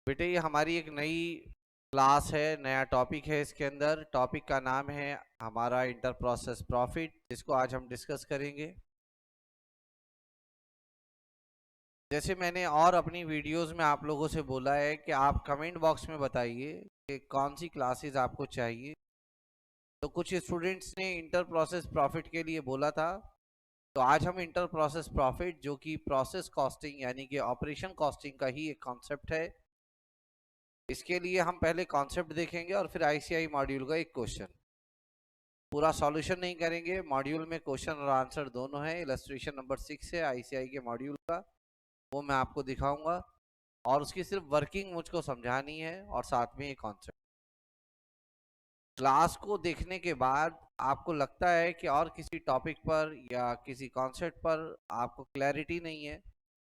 बेटे ये हमारी एक नई क्लास है, नया टॉपिक है। इसके अंदर टॉपिक का नाम है हमारा इंटर प्रोसेस प्रॉफिट, जिसको आज हम डिस्कस करेंगे। जैसे मैंने और अपनी वीडियोस में आप लोगों से बोला है कि आप कमेंट बॉक्स में बताइए कि कौन सी क्लासेस आपको चाहिए। तो कुछ स्टूडेंट्स ने इंटर प्रोसेस प्रॉफिट के लिए बोला था, तो आज हम इंटर प्रोसेस प्रॉफिट, जो कि प्रोसेस कॉस्टिंग यानी कि ऑपरेशन कॉस्टिंग का ही एक कॉन्सेप्ट है, इसके लिए हम पहले कॉन्सेप्ट देखेंगे और फिर आईसीआई मॉड्यूल का एक क्वेश्चन। पूरा सॉल्यूशन नहीं करेंगे, मॉड्यूल में क्वेश्चन और आंसर दोनों है। इलस्ट्रेशन नंबर 6 है आईसीआई के मॉड्यूल का, वो मैं आपको दिखाऊंगा और उसकी सिर्फ वर्किंग मुझको समझानी है और साथ में ये कॉन्सेप्ट। क्लास को देखने के बाद आपको लगता है कि और किसी टॉपिक पर या किसी कॉन्सेप्ट पर आपको क्लैरिटी नहीं है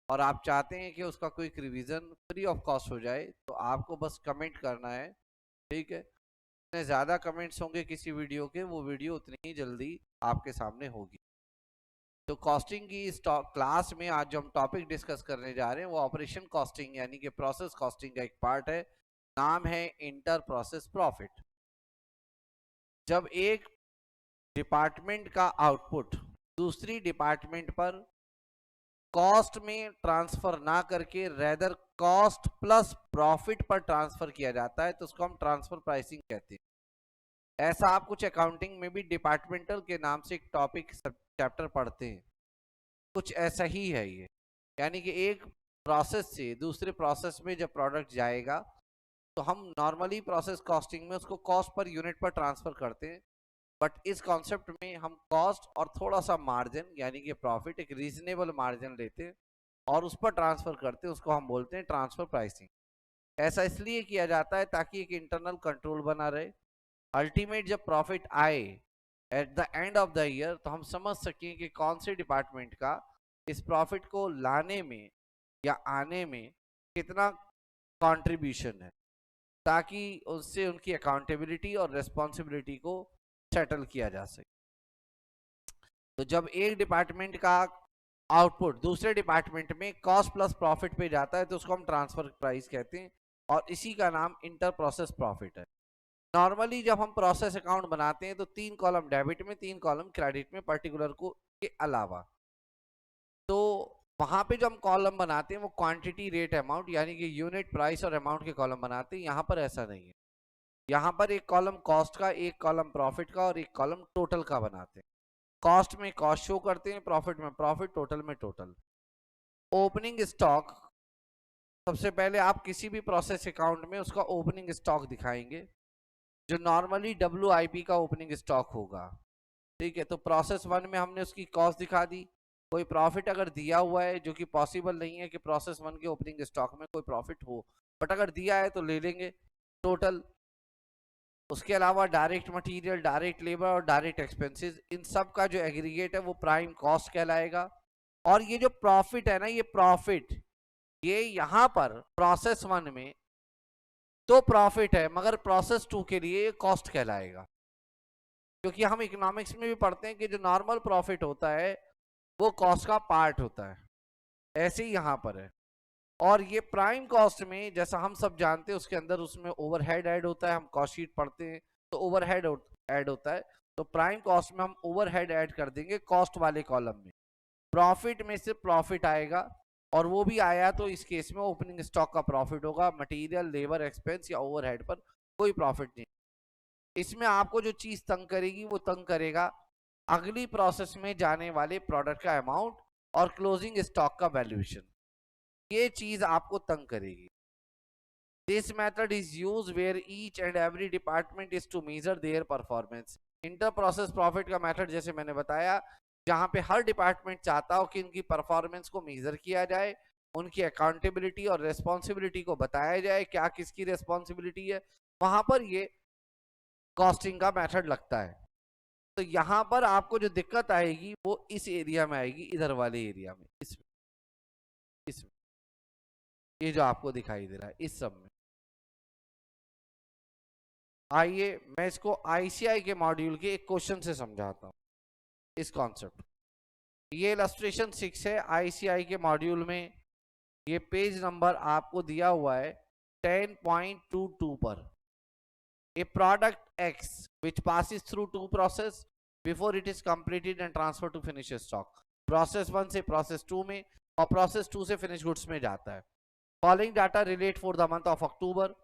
और आप चाहते हैं कि उसका कोई रिवीजन फ्री ऑफ कॉस्ट हो जाए, तो आपको बस कमेंट करना है, ठीक है। जितने ज़्यादा कमेंट्स होंगे किसी वीडियो के, वो वीडियो उतनी ही जल्दी आपके सामने होगी। तो कॉस्टिंग की इस क्लास में आज जो हम टॉपिक डिस्कस करने जा रहे हैं वो ऑपरेशन कॉस्टिंग यानी कि प्रोसेस कॉस्टिंग का एक पार्ट है। नाम है इंटर प्रोसेस प्रॉफिट। जब एक डिपार्टमेंट का आउटपुट दूसरी डिपार्टमेंट पर कॉस्ट में ट्रांसफर ना करके रेदर कॉस्ट प्लस प्रॉफिट पर ट्रांसफर किया जाता है, तो उसको हम ट्रांसफर प्राइसिंग कहते हैं। ऐसा आप कुछ अकाउंटिंग में भी डिपार्टमेंटल के नाम से एक टॉपिक चैप्टर पढ़ते हैं, कुछ ऐसा ही है ये। यानी कि एक प्रोसेस से दूसरे प्रोसेस में जब प्रोडक्ट जाएगा तो हम नॉर्मली प्रोसेस कॉस्टिंग में उसको कॉस्ट पर यूनिट पर ट्रांसफर करते हैं, बट इस कॉन्सेप्ट में हम कॉस्ट और थोड़ा सा मार्जिन यानी कि प्रॉफिट, एक रीजनेबल मार्जिन लेते हैं और उस पर ट्रांसफर करते हैं। उसको हम बोलते हैं ट्रांसफर प्राइसिंग। ऐसा इसलिए किया जाता है ताकि एक इंटरनल कंट्रोल बना रहे। अल्टीमेट जब प्रॉफिट आए at the end of the year, तो हम समझ सकें कि कौन से डिपार्टमेंट का इस प्रॉफिट को लाने में या आने में कितना कंट्रीब्यूशन है, ताकि उससे उनकी अकाउंटेबिलिटी और रिस्पॉन्सिबिलिटी को सेटल किया जा सके। तो जब एक डिपार्टमेंट का आउटपुट दूसरे डिपार्टमेंट में कॉस्ट प्लस प्रॉफिट पे जाता है, तो उसको हम ट्रांसफर प्राइस कहते हैं और इसी का नाम इंटर प्रोसेस प्रॉफिट है। नॉर्मली जब हम प्रोसेस अकाउंट बनाते हैं तो 3 कॉलम डेबिट में, 3 कॉलम क्रेडिट में, पर्टिकुलर को के अलावा। तो वहां पे जो हम कॉलम बनाते हैं वो क्वांटिटी, रेट, अमाउंट यानी कि यूनिट, प्राइस और अमाउंट के कॉलम बनाते हैं। यहाँ पर ऐसा नहीं है। यहाँ पर एक कॉलम कॉस्ट का, एक कॉलम प्रॉफिट का और एक कॉलम टोटल का बनाते हैं। कॉस्ट में कॉस्ट शो करते हैं, प्रॉफिट में प्रॉफिट, टोटल में टोटल। ओपनिंग स्टॉक, सबसे पहले आप किसी भी प्रोसेस अकाउंट में उसका ओपनिंग स्टॉक दिखाएंगे, जो नॉर्मली WIP का ओपनिंग स्टॉक होगा, ठीक है। तो प्रोसेस 1 में हमने उसकी कॉस्ट दिखा दी। कोई प्रॉफिट अगर दिया हुआ है, जो कि पॉसिबल नहीं है कि प्रोसेस 1 के ओपनिंग स्टॉक में कोई प्रॉफिट हो, बट अगर दिया है तो ले लेंगे टोटल। उसके अलावा डायरेक्ट मटेरियल, डायरेक्ट लेबर और डायरेक्ट एक्सपेंसेस, इन सब का जो एग्रीगेट है वो प्राइम कॉस्ट कहलाएगा। और ये जो प्रॉफिट है ना, ये प्रॉफिट, ये यहाँ पर प्रोसेस 1 में तो प्रॉफिट है, मगर प्रोसेस 2 के लिए ये कॉस्ट कहलाएगा। क्योंकि हम इकोनॉमिक्स में भी पढ़ते हैं कि जो नॉर्मल प्रॉफिट होता है वो कॉस्ट का पार्ट होता है, ऐसे ही यहाँ पर है। और ये प्राइम कॉस्ट में, जैसा हम सब जानते हैं, उसके अंदर उसमें ओवरहेड ऐड होता है। हम कॉस्ट शीट पढ़ते हैं तो ओवरहेड ऐड होता है, तो प्राइम कॉस्ट में हम ओवरहेड ऐड कर देंगे कॉस्ट वाले कॉलम में। प्रॉफिट में सिर्फ प्रॉफिट आएगा, और वो भी आया तो इस केस में ओपनिंग स्टॉक का प्रॉफिट होगा। मटेरियल, लेबर एक्सपेंस या ओवरहेड पर कोई प्रॉफिट नहीं। इसमें आपको जो चीज तंग करेगी वो तंग करेगा अगली प्रोसेस में जाने वाले प्रोडक्ट का अमाउंट और क्लोजिंग स्टॉक का वैल्यूएशन। ये चीज आपको तंग करेगी। This method is use where each and every department is to measure their performance. Inter process profit का मेथड, जैसे मैंने बताया, जहां पे हर डिपार्टमेंट चाहता हो कि उनकी परफॉर्मेंस को मेजर किया जाए, उनकी अकाउंटेबिलिटी और रेस्पॉन्सिबिलिटी को बताया जाए, क्या किसकी रेस्पॉन्सिबिलिटी है, वहां पर ये कॉस्टिंग का मेथड लगता है। तो यहाँ पर आपको जो दिक्कत आएगी वो इस एरिया में आएगी, इधर वाले एरिया में, इसमें ये जो आपको दिखाई दे रहा है, इस सब में। आइए मैं इसको आईसीआई के मॉड्यूल के एक क्वेश्चन से समझाता हूँ इस कॉन्सेप्ट। ये इलस्ट्रेशन 6 है आईसीआई के मॉड्यूल में। ये पेज नंबर आपको दिया हुआ है 10.22 पर a product X which passes through two process before it is completed and transferred to finished stock. Process 1 से प्रोसेस 2 में और प्रोसेस 2 से फिनिश गुड्स में जाता है. Following data relate for the month of October.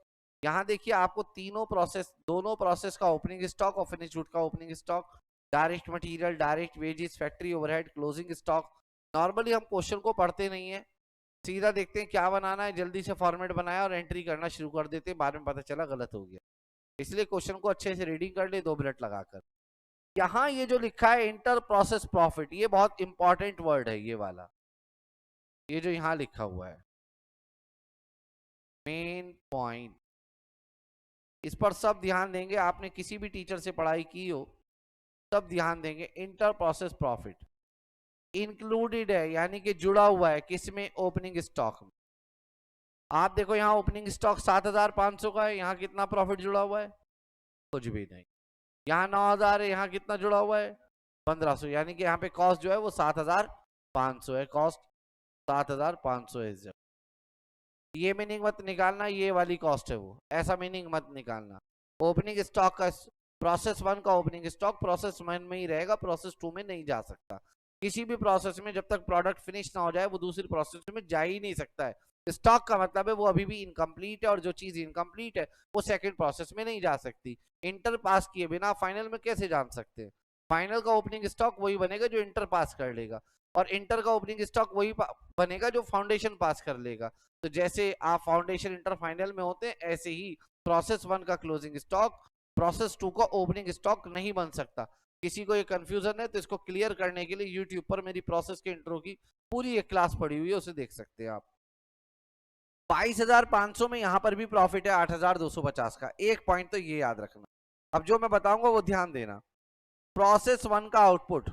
यहाँ देखिए आपको दोनों प्रोसेस का ओपनिंग स्टॉक और फिनिश गुड का opening stock, direct material, direct wages, factory overhead, closing stock. Normally हम क्वेश्चन को पढ़ते नहीं है, सीधा देखते हैं क्या बनाना है, जल्दी से फॉर्मेट बनाया और एंट्री करना शुरू कर देते हैं, बाद में पता चला गलत हो गया. इसलिए क्वेश्चन को अच्छे से रीडिंग कर ले 2 मिनट लगाकर. यहां ये जो लिखा है इंटर प्रोसेस प्रॉफिट, ये बहुत इंपॉर्टेंट वर्ड है. ये वाला, ये जो यहां लिखा हुआ है मेन पॉइंट, इस पर सब ध्यान देंगे. आपने किसी भी टीचर से पढ़ाई की हो सब ध्यान देंगे. इंटर प्रोसेस प्रॉफिट इंक्लूडेड है, यानी कि जुड़ा हुआ है किसमें? ओपनिंग स्टॉक में. आप देखो यहाँ ओपनिंग स्टॉक 7,500 का है, यहाँ कितना प्रॉफिट जुड़ा हुआ है? कुछ भी नहीं. यहाँ 9,000 है, यहाँ कितना जुड़ा हुआ है? 1,500. यानी कि यहाँ पे कॉस्ट जो है वो 7,500 है. कॉस्ट 7,500 है. ये मीनिंग मत निकालना ये वाली कॉस्ट है वो, ऐसा मीनिंग मत निकालना. ओपनिंग स्टॉक का प्रोसेस 1 का ओपनिंग स्टॉक प्रोसेस 1 में ही रहेगा, प्रोसेस 2 में नहीं जा सकता. किसी भी प्रोसेस में जब तक प्रोडक्ट फिनिश ना हो जाए वो दूसरी प्रोसेस में जा ही नहीं सकता है. स्टॉक का मतलब है वो अभी भी इनकम्प्लीट है, और जो चीज इनकम्प्लीट है वो सेकंड प्रोसेस में नहीं जा सकती. इंटर पास किए बिना फाइनल में कैसे जान सकते हैं? फाइनल का ओपनिंग स्टॉक वही बनेगा जो इंटर पास कर लेगा, और इंटर का ओपनिंग स्टॉक वही बनेगा जो फाउंडेशन पास कर लेगा. तो जैसे आप फाउंडेशन इंटर फाइनल में होते हैं, ऐसे ही प्रोसेस 1 का क्लोजिंग स्टॉक प्रोसेस 2 का ओपनिंग स्टॉक नहीं बन सकता. किसी को ये कंफ्यूजन है तो इसको क्लियर करने के लिए यूट्यूब पर मेरी प्रोसेस के इंट्रो की पूरी एक क्लास पड़ी हुई है, उसे देख सकते हैं आप. 22,500 में यहां पर भी प्रॉफिट है 8,250 का. एक पॉइंट तो ये याद रखना. अब जो मैं बताऊंगा वो ध्यान देना. प्रोसेस 1 का आउटपुट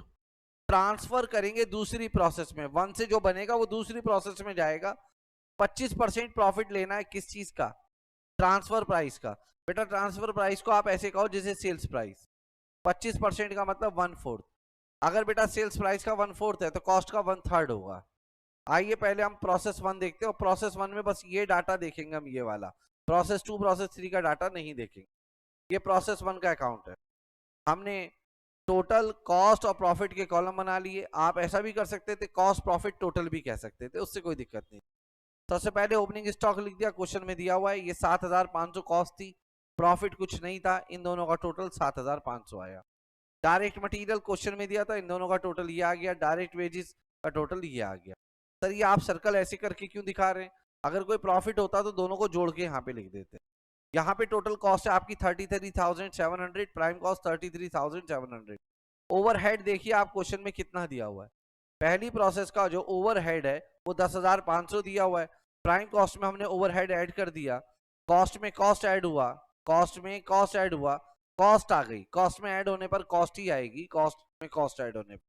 ट्रांसफर करेंगे दूसरी प्रोसेस में, 1 से जो बनेगा वो दूसरी प्रोसेस में जाएगा. 25% प्रॉफिट लेना है किस चीज का? ट्रांसफर प्राइस का. बेटा ट्रांसफर प्राइस को आप ऐसे कहो जैसे सेल्स प्राइस. 25% का मतलब 1/4. अगर बेटा सेल्स प्राइस का 1/4 है तो कॉस्ट का 1/3 होगा. आइए पहले हम प्रोसेस 1 देखते हैं, और प्रोसेस 1 में बस ये डाटा देखेंगे हम, ये वाला. प्रोसेस 2 प्रोसेस 3 का डाटा नहीं देखेंगे. ये प्रोसेस 1 का अकाउंट है. हमने टोटल कॉस्ट और प्रॉफिट के कॉलम बना लिए. आप ऐसा भी कर सकते थे, कॉस्ट प्रॉफिट टोटल भी कह सकते थे, उससे कोई दिक्कत नहीं. सबसे पहले ओपनिंग स्टॉक लिख दिया, क्वेश्चन में दिया हुआ है. ये 7,500 कॉस्ट थी, प्रॉफिट कुछ नहीं था, इन दोनों का टोटल 7,500 आया. डायरेक्ट मटेरियल क्वेश्चन में दिया था, इन दोनों का टोटल ये आ गया. डायरेक्ट वेजेस का टोटल ये आ गया. सर ये आप सर्कल ऐसे करके क्यों दिखा रहे हैं? अगर कोई प्रॉफिट होता तो दोनों को जोड़ के यहाँ पे लिख देते. यहाँ पे टोटल कॉस्ट है आपकी 33,700, प्राइम कॉस्ट 33,700. ओवरहेड देखिए आप क्वेश्चन में कितना दिया हुआ है. पहली प्रोसेस का जो ओवरहेड है वो 10,500 दिया हुआ है. प्राइम कॉस्ट में हमने ओवरहेड ऐड कर दिया, कॉस्ट में कॉस्ट ऐड हुआ, कॉस्ट में कॉस्ट ऐड हुआ, कॉस्ट आ गई. कॉस्ट में ऐड होने पर कॉस्ट ही आएगी, कॉस्ट में कॉस्ट ऐड होने पर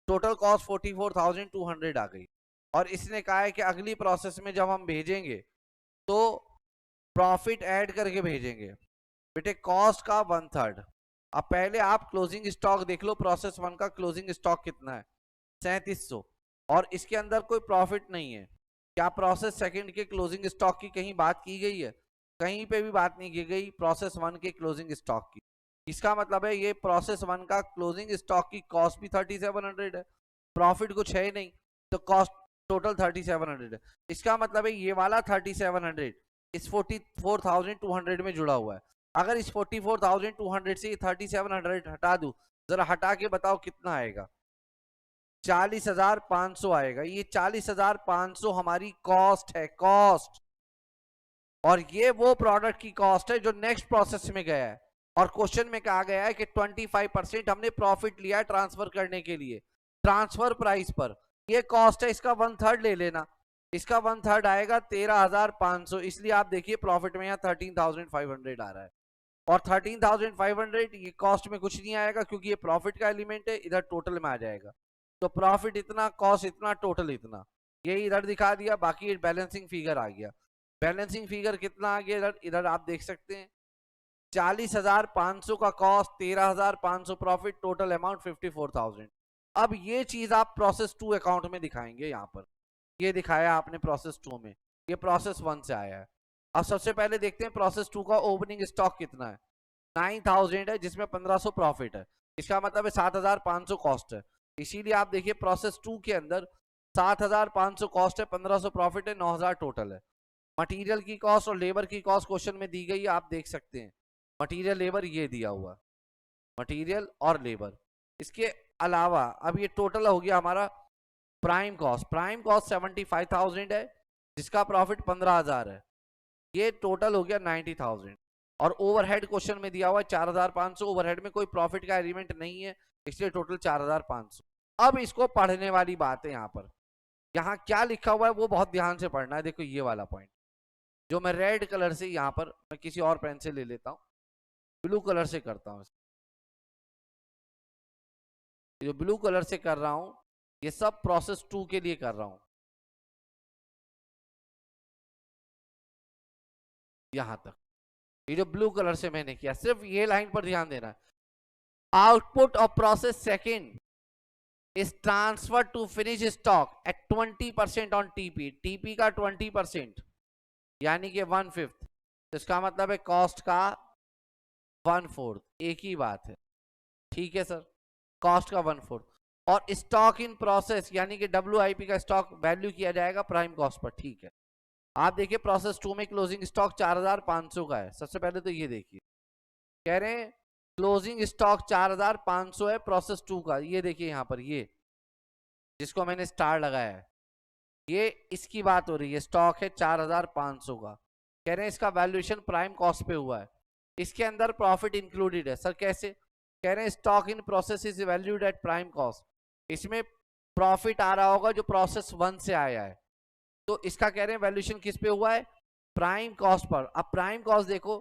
टोटल कॉस्ट 44,200 आ गई. और इसने कहा है कि अगली प्रोसेस में जब हम भेजेंगे तो प्रॉफिट ऐड करके भेजेंगे. बेटे कॉस्ट का 1/3. अब पहले आप क्लोजिंग स्टॉक देख लो. प्रोसेस 1 का क्लोजिंग स्टॉक कितना है? 3700. और इसके अंदर कोई प्रॉफिट नहीं है. क्या प्रोसेस सेकंड के क्लोजिंग स्टॉक की कहीं बात की गई है? कहीं पे भी बात नहीं की गई प्रोसेस 1 के क्लोजिंग स्टॉक की. इसका मतलब है ये प्रोसेस 1 का क्लोजिंग स्टॉक की कॉस्ट भी 3700 है, प्रॉफिट कुछ है नहीं, तो कॉस्ट टोटल 3700 है. इसका मतलब है ये वाला 3700 इस 44,200 में जुड़ा हुआ है. अगर इस 44,200 से 3700 हटा दूं, जरा हटा के बताओ कितना आएगा? 40,500 आएगा. ये 40,500 हमारी कॉस्ट है, कॉस्ट. और ये वो प्रोडक्ट की कॉस्ट है जो नेक्स्ट प्रोसेस में गया है. और क्वेश्चन में कहा गया है कि 25% हमने प्रॉफिट लिया है ट्रांसफर करने के लिए ट्रांसफर प्राइस पर. ये कॉस्ट है, इसका 1/3 ले लेना. इसका 1/3 आएगा 13,500. इसलिए आप देखिए प्रॉफिट में यहाँ 13,500 आ रहा है. और 13,500 ये कॉस्ट में कुछ नहीं आएगा क्योंकि ये प्रॉफिट का एलिमेंट है, इधर टोटल में आ जाएगा. तो प्रॉफिट इतना, कॉस्ट इतना, टोटल इतना. ये इधर दिखा दिया. बाकी बैलेंसिंग फिगर आ गया. बैलेंसिंग फिगर कितना आ गया इधर? इधर आप देख सकते हैं 40,500 का कॉस्ट, 13,500 प्रॉफिट, टोटल अमाउंट 54,000. अब ये चीज आप प्रोसेस 2 अकाउंट में दिखाएंगे. यहाँ पर ये दिखाया आपने प्रोसेस 2 में, ये प्रोसेस 1 से आया है. अब सबसे पहले देखते हैं प्रोसेस 2 का ओपनिंग स्टॉक कितना है। 9000 है, जिसमें 1500 प्रॉफिट है। इसका मतलब है 7500 कॉस्ट है। इसीलिए आप देखिए प्रोसेस 2 के अंदर 7500 कॉस्ट है, 1500 प्रॉफिट है, 9000 टोटल है। मटेरियल की कॉस्ट और लेबर की कॉस्ट क्वेश्चन में दी गई है, आप देख सकते हैं। मटेरियल लेबर ये दिया हुआ, मटेरियल और लेबर। इसके अलावा अब ये टोटल हो गया हमारा प्राइम कॉस्ट। प्राइम कॉस्ट 75,000 है, जिसका प्रॉफिट 15,000 है। ये टोटल हो गया 90,000। और ओवरहेड क्वेश्चन में दिया हुआ है 4,500। ओवरहेड में कोई प्रॉफिट का एलिमेंट नहीं है, इसलिए टोटल 4,500। अब इसको पढ़ने वाली बात है, यहाँ पर यहाँ क्या लिखा हुआ है वो बहुत ध्यान से पढ़ना है। देखो ये वाला पॉइंट जो मैं रेड कलर से, यहाँ पर मैं किसी और पेन से ले लेता हूँ, ब्लू कलर से करता हूँ। जो ब्लू कलर से कर रहा हूं ये सब प्रोसेस 2 के लिए कर रहा हूं, यहां तक। ये जो ब्लू कलर से मैंने किया, सिर्फ ये लाइन पर ध्यान देना है। Output of process second is transfer to finish stock at 20% on TP. TP का 20% यानी कि 1/5। तो इसका मतलब है कॉस्ट का 1/4। एक ही बात है, ठीक है सर, कॉस्ट का 1/4। और स्टॉक इन प्रोसेस यानी कि WIP का स्टॉक वैल्यू किया जाएगा प्राइम कॉस्ट पर, ठीक है। आप देखिए प्रोसेस 2 में क्लोजिंग स्टॉक 4,500 का है। सबसे पहले तो ये देखिए, कह रहे हैं क्लोजिंग स्टॉक 4,500 है प्रोसेस 2 का। ये देखिए यहाँ पर, ये जिसको मैंने स्टार लगाया है, ये इसकी बात हो रही है। स्टॉक है 4,500 का, कह रहे हैं इसका वैल्यूएशन प्राइम कॉस्ट पे हुआ है। इसके अंदर प्रॉफिट इंक्लूडेड है। सर कैसे? कह रहे हैं stock in process is valued at prime cost. इसमें प्रॉफिट आ रहा होगा जो प्रोसेस 1 से आया है, तो इसका कह रहे हैं वैल्यूएशन किस पे हुआ है? Prime cost per. अब प्राइम कॉस्ट देखो,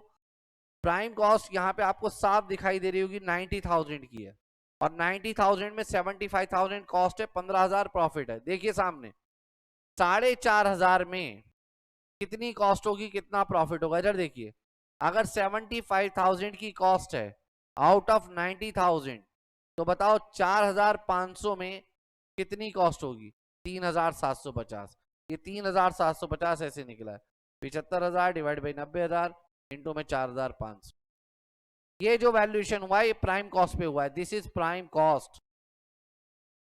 प्राइम कॉस्ट यहाँ पे आपको साफ दिखाई दे रही होगी 90,000 की है, और 90,000 में 75,000 कॉस्ट है, 15,000 प्रॉफिट है। देखिए सामने 4,500 में कितनी कॉस्ट होगी, कितना प्रॉफिट होगा, इधर देखिए। अगर 75,000 की कॉस्ट है आउट ऑफ 90,000, तो बताओ 4,500 में कितनी कॉस्ट होगी? 3,750। ये 3,750 ऐसे निकला है। 75,000 डिवाइड बाई 90,000 इंटू में 4,500। ये जो वैल्यूएशन हुआ है ये प्राइम कॉस्ट पे हुआ है। This is prime cost.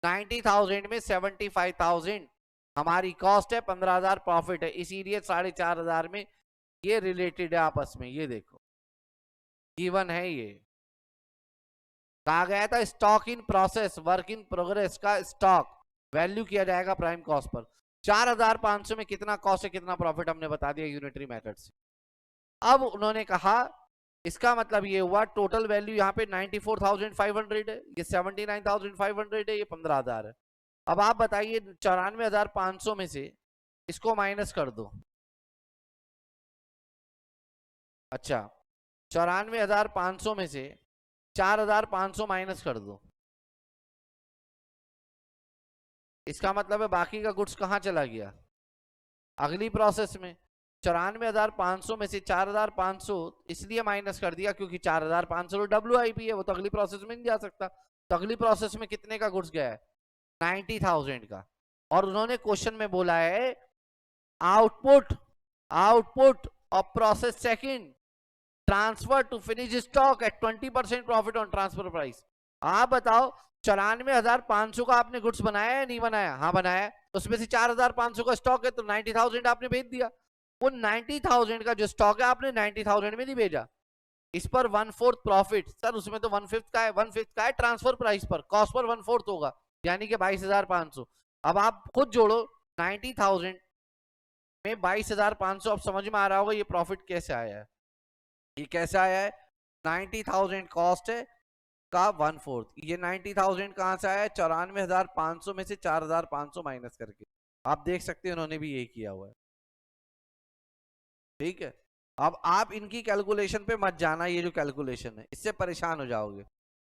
90,000 में 75,000 हमारी कॉस्ट है, 15,000 प्रॉफिट है, इसीलिए 4,500 में ये रिलेटेड है आपस में। ये देखो गिवन है, ये कहा गया था stock in process work in progress का स्टॉक वैल्यू किया जाएगा प्राइम कॉस्ट पर। 4,500 में कितना कॉस्ट है कितना प्रॉफिट हमने बता दिया यूनिटरी मेथड से। अब उन्होंने कहा इसका मतलब ये हुआ टोटल वैल्यू यहाँ पे 94,500 है, ये 79,500 है, ये 15,000 है। अब आप बताइए 94,500 में से इसको माइनस कर दो। अच्छा 94,500 में से 4,500 माइनस कर दो। इसका मतलब है बाकी का गुड्स कहाँ चला गया? अगली प्रोसेस में। 94,500 में से 4,500 इसलिए माइनस कर दिया क्योंकि 4,500 WIP है, वो तो अगली प्रोसेस में नहीं जा सकता। तो अगली प्रोसेस में कितने का गुड्स गया है? 90,000 का। और उन्होंने क्वेश्चन में बोला है output of process second transfer to finish stock at 20% profit on transfer price. आप बताओ 94,500 का आपने गुड्स बनाया है नहीं बनाया? हाँ बनाया। उसमें से 4,500 का स्टॉक है, तो 90,000 आपने भेज दिया। वो 90,000 का जो स्टॉक है आपने 90,000 में नहीं भेजा। इस पर 1/4 प्रॉफिट। सर उसमें तो 1/5 का है, 1/5 का है ट्रांसफर प्राइस पर, कॉस्ट पर 1/4 होगा, यानी कि 22,500। अब आप खुद जोड़ो 90,000 में 22,500। अब समझ में आ रहा होगा ये प्रॉफिट कैसे आया है। ये कैसे आया है? 90,000 कॉस्ट है का 1/4। ये 90,000 कहां से आया है? 94,500 में से 4,500 माइनस करके। आप देख सकते हैं उन्होंने भी यही किया हुआ है, ठीक है। अब आप इनकी कैलकुलेशन पे मत जाना, ये जो कैलकुलेशन है इससे परेशान हो जाओगे।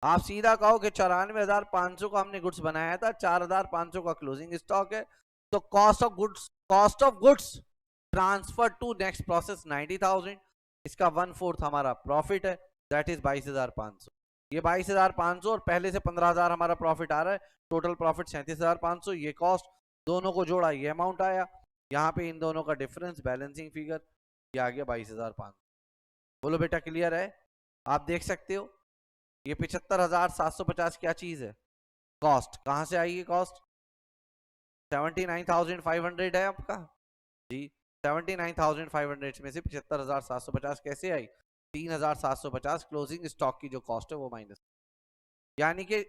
आप सीधा कहो कि 94,500 का हमने गुड्स बनाया था, 4,500 का क्लोजिंग स्टॉक है, तो cost of goods transfer to next process 90,000, इसका 1/4 हमारा प्रॉफिट है, दैट इज 22,500। ये 22,500 और पहले से 15,000 हमारा प्रॉफिट आ रहा है, टोटल प्रॉफिट 37,500। ये कॉस्ट दोनों को जोड़ा ये अमाउंट आया। यहाँ पे इन दोनों का डिफरेंस बैलेंसिंग फिगर, ये आ गया 22,500। बोलो बेटा क्लियर है? आप देख सकते हो ये 75,750 क्या चीज है? कॉस्ट। कहां से आई ये कॉस्ट? 79,500 है आपका जी। 79,500 में से 75,750 कैसे आई? 3,750 क्लोजिंग स्टॉक की जो कॉस्ट है वो माइनस, यानी कि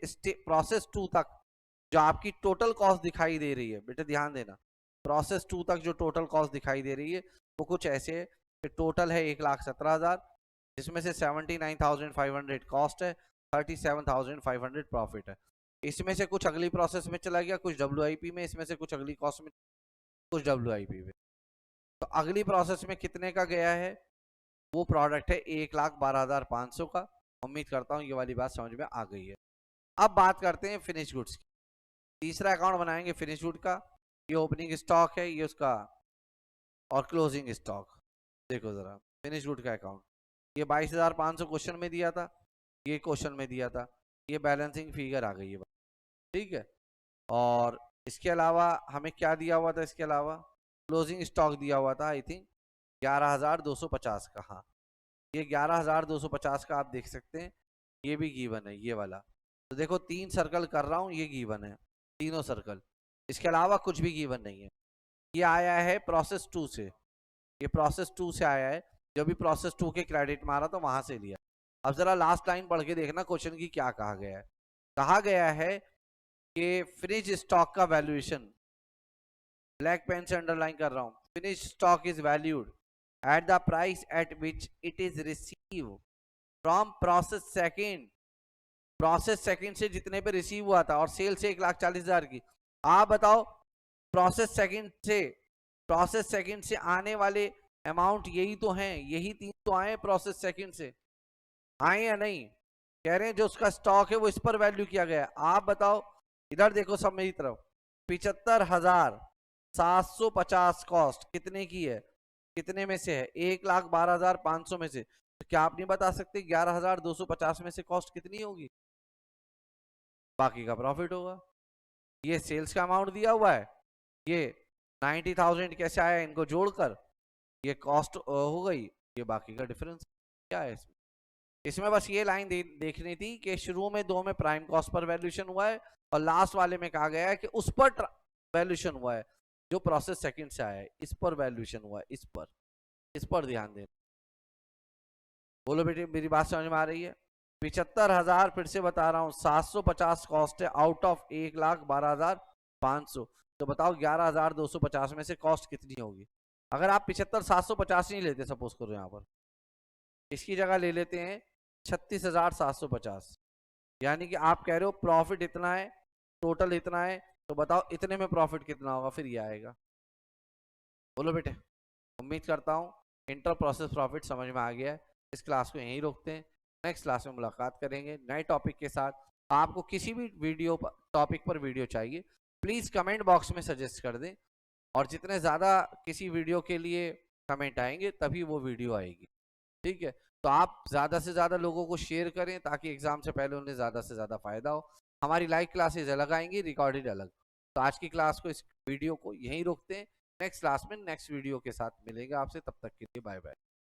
प्रोसेस 2 तक जो आपकी टोटल कॉस्ट दिखाई दे रही है, बेटा ध्यान देना, प्रोसेस 2 तक जो टोटल कॉस्ट दिखाई दे रही है वो कुछ ऐसे है कि टोटल है 1,17,000, जिसमें से 79,500 कॉस्ट है, 37,500 प्रॉफिट है। इसमें से कुछ अगली प्रोसेस में चला गया, कुछ WIP में, इसमें से कुछ अगली कॉस्ट में, कुछ WIP में। तो अगली प्रोसेस में कितने का गया है? वो प्रोडक्ट है 1,12,500 का। उम्मीद करता हूँ ये वाली बात समझ में आ गई है। अब बात करते हैं फिनिश गुड्स की। तीसरा अकाउंट बनाएंगे फिनिश गुड का। ये ओपनिंग स्टॉक है, ये उसका, और क्लोजिंग स्टॉक। देखो जरा फिनिश गुड का अकाउंट, ये 22,500 क्वेश्चन में दिया था, ये क्वेश्चन में दिया था, ये बैलेंसिंग फिगर आ गई है, ठीक है। और इसके अलावा हमें क्या दिया हुआ था? इसके अलावा क्लोजिंग स्टॉक दिया हुआ था आई थिंक 11,250 का। हाँ, ये 11,250 का आप देख सकते हैं, ये भी गिवन है ये वाला। तो देखो 3 सर्कल कर रहा हूँ, ये गिवन है तीनों सर्कल, इसके अलावा कुछ भी गिवन नहीं है। ये आया है प्रोसेस 2 से, ये प्रोसेस 2 से आया है, जो भी प्रोसेस 2 के क्रेडिट मारा तो वहां से लिया। अब जरा लास्ट लाइन पढ़ के देखना क्वेश्चन की क्या कहा गया है। कहा गया है कि फिनिश स्टॉक का वैल्यूएशन, ब्लैक पेन से अंडरलाइन कर रहा हूं, finish stock is valued at the price at which it is receive from process second. Process second से जितने पे रिसीव हुआ था, और सेल से 1,40,000 की। आप बताओ प्रोसेस सेकंड से आने वाले अमाउंट यही तो हैं, यही 3 तो आए प्रोसेस सेकंड से, आए या नहीं? कह रहे हैं जो उसका स्टॉक है वो इस पर वैल्यू किया गया है। आप बताओ, इधर देखो सब मेरी तरफ, 75,750 कॉस्ट कितने की है? कितने में से है? 1,12,500 में से। तो क्या आप नहीं बता सकते 11,250 में से कॉस्ट कितनी होगी? बाकी का प्रॉफिट होगा। ये सेल्स का अमाउंट दिया हुआ है, ये 90,000 कैसे आया इनको जोड़कर, ये कॉस्ट हो गई, ये बाकी का डिफरेंस क्या है इसमें? इसमें बस ये लाइन देखनी थी कि शुरू में 2 में प्राइम कॉस्ट पर वैल्यूएशन हुआ है, और लास्ट वाले में कहा गया है कि उस पर वैल्यूएशन हुआ है जो प्रोसेस सेकंड से आया है, इस पर वैल्यूएशन हुआ है, इस पर ध्यान देना। बोलो बेटे मेरी बात समझ में आ रही है? 75,000 फिर से बता रहा हूँ, 750 कॉस्ट है आउट ऑफ 1,12,500। तो बताओ 11,250 में से कॉस्ट कितनी होगी? अगर आप 75,750 नहीं लेते, सपोज करो यहाँ पर इसकी जगह ले लेते हैं 36,750, यानी कि आप कह रहे हो प्रॉफिट इतना है, टोटल इतना है, तो बताओ इतने में प्रॉफिट कितना होगा? फिर ये आएगा। बोलो बेटे, उम्मीद करता हूँ इंटर प्रोसेस प्रॉफिट समझ में आ गया है। इस क्लास को यहीं रोकते हैं, नेक्स्ट क्लास में मुलाकात करेंगे नए टॉपिक के साथ। आपको किसी भी वीडियो टॉपिक पर वीडियो चाहिए, प्लीज़ कमेंट बॉक्स में सजेस्ट कर दें, और जितने ज़्यादा किसी वीडियो के लिए कमेंट आएंगे तभी वो वीडियो आएगी, ठीक है। तो आप ज़्यादा से ज़्यादा लोगों को शेयर करें ताकि एग्जाम से पहले उन्हें ज़्यादा से ज़्यादा फायदा हो। हमारी लाइव क्लासेज अलग आएंगी, रिकॉर्डेड अलग। तो आज की क्लास को, इस वीडियो को यहीं रोकते हैं, नेक्स्ट क्लास में नेक्स्ट वीडियो के साथ मिलेंगे आपसे, तब तक के लिए बाय बाय।